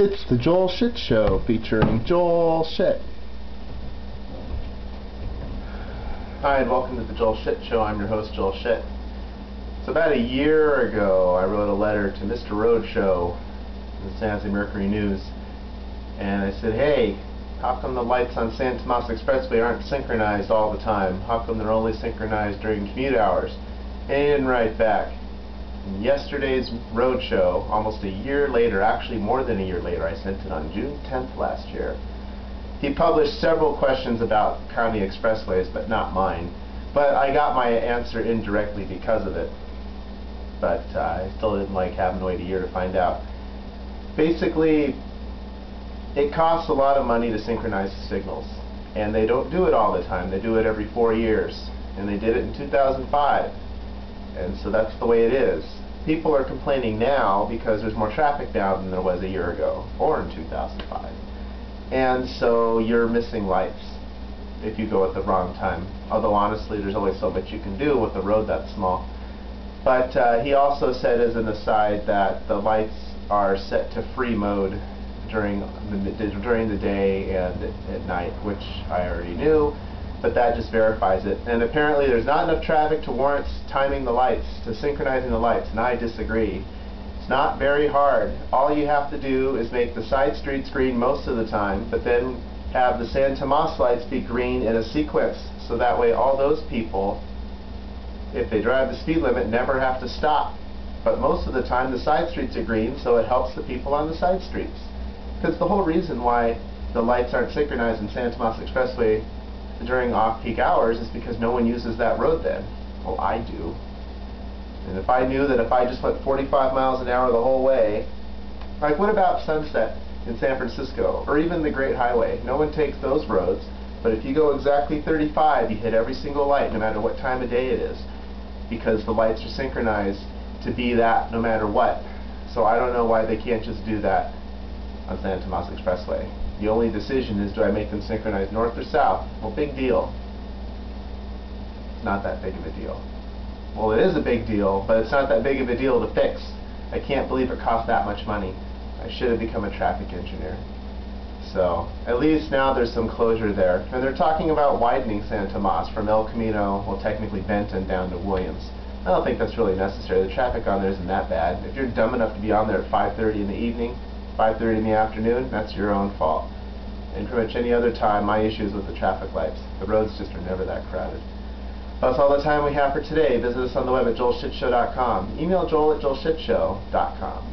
It's the Joel Shit Show featuring Joel Shit. Hi and welcome to the Joel Shit Show. I'm your host, Joel Shit. So about a year ago I wrote a letter to Mr. Roadshow in the San Jose Mercury News, and I said, hey, how come the lights on San Tomas Expressway aren't synchronized all the time? How come they're only synchronized during commute hours? And he didn't write back. In yesterday's Roadshow, almost a year later, actually more than a year later, I sent it on June 10th last year, he published several questions about county expressways, but not mine. But I got my answer indirectly because of it. But I still didn't like having to wait a year to find out. Basically, it costs a lot of money to synchronize the signals. And they don't do it all the time. They do it every 4 years. And they did it in 2005. And so that's the way it is. People are complaining now because there's more traffic now than there was a year ago, or in 2005. And so you're missing lights if you go at the wrong time. Although honestly, there's only so much you can do with a road that small. But he also said as an aside that the lights are set to free mode during the day and at night, which I already knew. But that just verifies it. And apparently there's not enough traffic to warrant timing the lights, to synchronizing the lights, and I disagree. It's not very hard. All you have to do is make the side streets green most of the time, but then have the San Tomas lights be green in a sequence, so that way all those people, if they drive the speed limit, never have to stop. But most of the time the side streets are green, so it helps the people on the side streets. Because the whole reason why the lights aren't synchronized in San Tomas Expressway during off-peak hours is because no one uses that road then. Well, I do. And if I knew that if I just went 45 miles an hour the whole way, like what about Sunset in San Francisco, or even the Great Highway? No one takes those roads, but if you go exactly 35, you hit every single light no matter what time of day it is, because the lights are synchronized to be that no matter what. So I don't know why they can't just do that on San Tomas Expressway. The only decision is, do I make them synchronize north or south? Well, big deal. It's not that big of a deal. Well, it is a big deal, but it's not that big of a deal to fix. I can't believe it cost that much money. I should have become a traffic engineer. So, at least now there's some closure there. And they're talking about widening San Tomas from El Camino, well, technically Benton, down to Williams. I don't think that's really necessary. The traffic on there isn't that bad. If you're dumb enough to be on there at 5:30 in the evening, 5:30 in the afternoon, that's your own fault. And pretty much any other time, my issue is with the traffic lights. The roads just are never that crowded. That's all the time we have for today. Visit us on the web at joelshitshow.com. Email joel@joelshitshow.com.